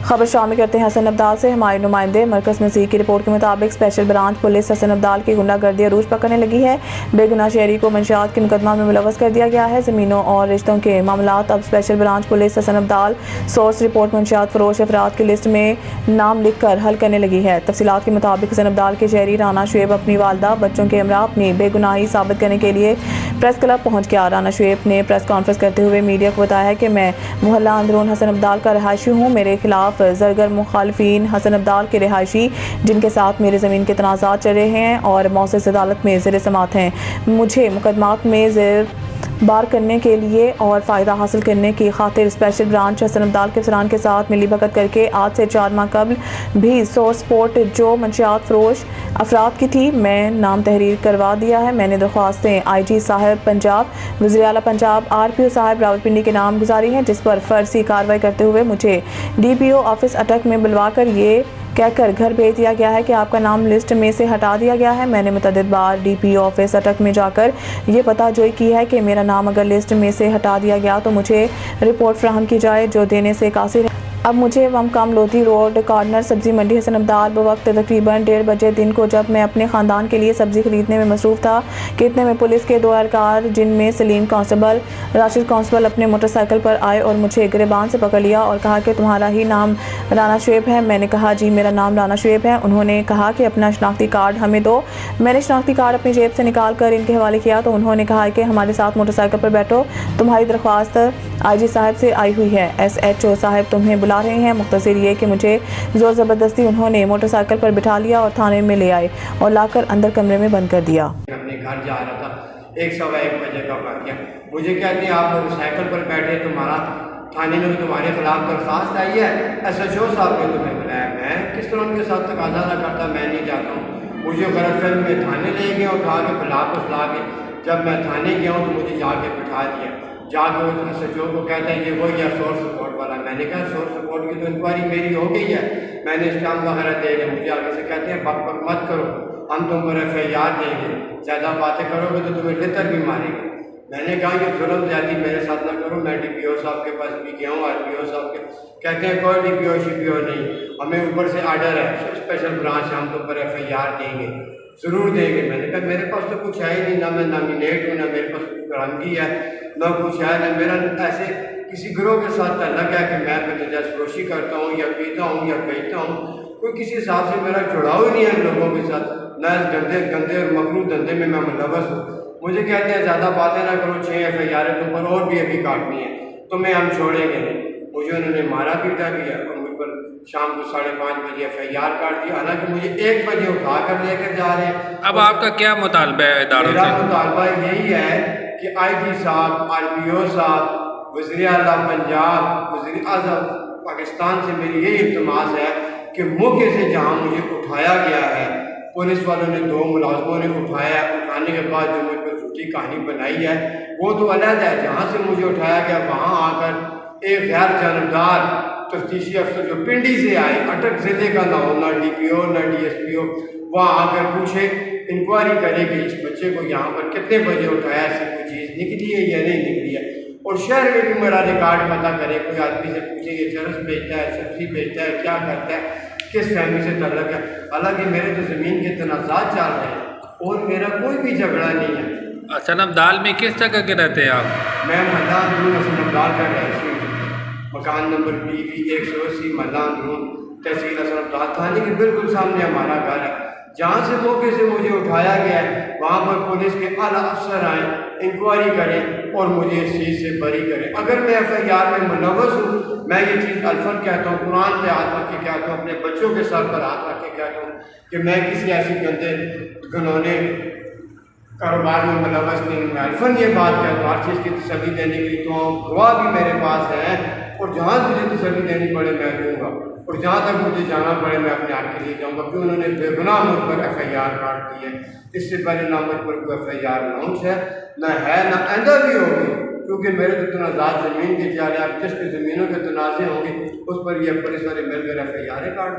खबर शामिल करते हैं हसन अब्दाल से। हमारे नुमाइंदे मरकज़ मसीह की रिपोर्ट के मुताबिक special branch police Hasan Abdal की गुंडागर्दी अरूज पकड़ने लगी है। बेगुनाह शहरी को मंशियात के मुकदमा में मुलव्वस कर दिया गया है। ज़मीनों और रिश्तों के मामलात अब special branch police Hasan Abdal source report मंशियात फरोश अफराद की लिस्ट में नाम लिख कर हल करने लगी है। तफसीलात के मुताबिक हसन अब्दाल के शहरी राना शुएब अपनी वालदा बच्चों के हमरा अपनी बेगुनाही साबित करने के लिए प्रेस क्लब पहुँच गया। राना शुएब ने प्रेस कॉन्फ्रेंस करते हुए मीडिया को बताया है कि मैं मोहल्ला अंदरून हसन अब्दाल का रहायशी हूँ। मेरे खिलाफ जरगर मुखालफीन हसन अब्दाल के रिहायशी जिनके साथ मेरे ज़मीन के तनाज़ात चल रहे हैं और मौसस अदालत में ज़ेर समात हैं, मुझे मुकदमात में ज़ेर बार करने के लिए और फ़ायदा हासिल करने की खातिर स्पेशल ब्रांच हसन अब्दाल के अफसरान के साथ मिली भगत करके आज से 4 माह कबल भी सोर्स स्पोर्ट जो मंशियात फरोश अफराद की थी मैं नाम तहरीर करवा दिया है। मैंने दरख्वास्तें IG साहब पंजाब, वज़ीर आला पंजाब, RPO साहब रावलपिंडी के नाम गुजारी हैं, जिस पर फ़र्जी कार्रवाई करते हुए मुझे DPO ऑफिस अटक में बुलवा कर ये कहकर घर भेज दिया गया है कि आपका नाम लिस्ट में से हटा दिया गया है। मैंने मुतअद्दिद बार DPO ऑफिस अटक में जाकर ये पता जोई की है कि मेरा नाम अगर लिस्ट में से हटा दिया गया तो मुझे रिपोर्ट फ्राहम की जाए जो देने से कासिर है। अब मुझे ममकाम लोधी रोड कॉर्नर सब्ज़ी मंडी हसन अब्दाल बवक्त तकरीबन 1:30 बजे दिन को जब मैं अपने ख़ानदान के लिए सब्ज़ी खरीदने में मसरूफ़ था कि इतने में पुलिस के 2 एहलकार जिनमें सलीम कांस्टेबल राशिद कांस्टेबल अपने मोटरसाइकिल पर आए और मुझे गिरबान से पकड़ लिया और कहा कि तुम्हारा ही नाम राना शुएब है। मैंने कहा जी मेरा नाम राना शुएब है। उन्होंने कहा कि अपना शनाख्ती कार्ड हमें दो। मैंने शनाख्ती कार्ड अपनी जेब से निकाल कर इनके हवाले किया तो उन्होंने कहा कि हमारे साथ मोटरसाइकिल पर बैठो, तुम्हारी दरख्वास्त IG साहब से आई हुई है, SHO साहब तुम्हें बुला रहे हैं। मुख्तसर ये कि मुझे ज़ोर ज़बरदस्ती उन्होंने मोटरसाइकिल पर बिठा लिया और थाने में ले आए और लाकर अंदर कमरे में बंद कर दिया। अपने घर जा रहा था 1:15 बजे का वाक़या, मुझे कहते हैं आप मोटरसाइकिल पर बैठे, तुम्हारा थाने में तुम्हारे खिलाफ दरख्वास्त आई है, SHO साहब ने तुम्हें बुलाया। मैं किस तरह उनके साथ तकाजा ना करता, मैं नहीं जाता हूँ। मुझे गलतफहमी में थाने ले गया, उठा के बुला के जब मैं थाने गया हूँ तो मुझे जाके बिठा दिया। जाकर उस SHO को कहते हैं ये वही है सोर्स सपोर्ट वाला। मैंने कहा सोर्स सपोर्ट की तो इंक्वायरी मेरी हो गई है, मैंने स्टाम्प वगैरह दे रहे। मुझे आगे से कहते हैं बक बक मत करो, हम तुम पर FIR देंगे, ज़्यादा बातें करोगे तो तुम्हें लितर भी मारेंगे। मैंने कहा ये जुल्म ज़्यादा मेरे साथ ना करो। मैं DPO साहब के पास भी गया हूँ, RPO साहब के, कहते हैं कोई DPO शिपीओ नहीं, हमें ऊपर से आर्डर है स्पेशल ब्रांच, हम तुम पर FIR देंगे, ज़रूर देंगे। मैंने कहा मेरे पास तो कुछ है ही नहीं, ना मैं नॉमिनेट हूँ, ना मेरे पास बरामदगी है, ना कुछ है, ना मेरा ऐसे किसी गिरोह के साथ तल्लक है कि मैं नजायज़ फरोशी करता हूँ या पीता हूँ या बेचता हूँ। कोई किसी हिसाब से मेरा जुड़ाव ही नहीं है लोगों के साथ, ना इस गंदे और मकरूह धंधे में मैं मुलव्वस हूँ। मुझे कहते हैं ज़्यादा बातें ना करो, 6 FIR तुम पर और भी अभी काटनी है, तुम्हें हम छोड़ेंगे नहीं। मुझे उन्होंने मारा पीटा भी है और मुझ पर शाम को 5:30 बजे FIR काट दिया, हालांकि मुझे 1 बजे उठा कर लेकर जा रहे हैं। अब आपका क्या मुतालबा है इदारों से? मेरा मुतालबा यही है कि IG साहब, RPO साहब, वज़ीर आला पंजाब, वज़ीर आज़म पाकिस्तान से मेरी यही इल्तिमास है कि मौके से जहाँ मुझे उठाया गया है, पुलिस वालों ने 2 मुलाजमों ने उठाया, उठाने के बाद जो मुझ पर झूठी कहानी बनाई है वो तो अलग है। जहाँ से मुझे उठाया गया वहाँ आकर एक गैर जानबदार तफ्तीशी अफसर जो पिंडी से आए, अटक ज़िले का ना हो, ना DPO ना DSPO, वहाँ आकर पूछे, इंक्वायरी करे कि इस बच्चे को यहाँ पर कितने बजे उठाया, ऐसी कोई चीज़ निकली है या नहीं निकली है, और शहर में भी मेरा रिकॉर्ड पता करे। कोई आदमी से पूछे ये चरस बेचता है, सब्जी बेचता है, क्या करता है, किस फैमिली से तल्लक है। हालांकि मेरे तो ज़मीन के तनाज़ात चल रहे हैं और मेरा कोई भी झगड़ा नहीं है। हसन अब्दाल में किस जगह के रहते हैं आप? मैं महल्ला अंदरून हसन अब्दाल का रहायशी हूँ, मकान नंबर PV 180, महल्ला अंदरून, तहसील हसन अब्दाल, थाने के बिल्कुल सामने हमारा घर है। जहाँ से मौके से मुझे उठाया गया है वहाँ पर पुलिस के आला अफसर आएँ, इंक्वायरी करें और मुझे इस चीज़ से बरी करें। अगर मैं FIR में मुलव्वस हूँ, मैं ये चीज़ अल्फन कहता हूँ, कुरान पे हाथ रख के कहता हूँ, अपने बच्चों के सर पर हाथ रख के कहता हूँ कि मैं किसी ऐसी गंदे घिनौने कारोबार में मुलव्वस नहीं हूँ। अल्फन ये बात कहता हूँ, हर चीज़ की तसल्ली देने के लिए तो गवाह भी मेरे पास है, और जहाँ मुझे तसल्ली देनी पड़े मैं दूँगा, और जहाँ तक मुझे जाना पड़े मैं अपने हक के लिए जाऊँगा। क्योंकि उन्होंने बेगुनाह मुझ पर FIR काट दी है। इससे पहले ना मुझ पर कोई FIR लॉन्च है, ना आइंदा भी होगी, क्योंकि मेरे तो तनाज़ात ज़मीन के जा रहे हैं। अब जिसके ज़मीनों के तनाज़े होंगे उस पर ये पुलिस वाले मिलकर FIR काट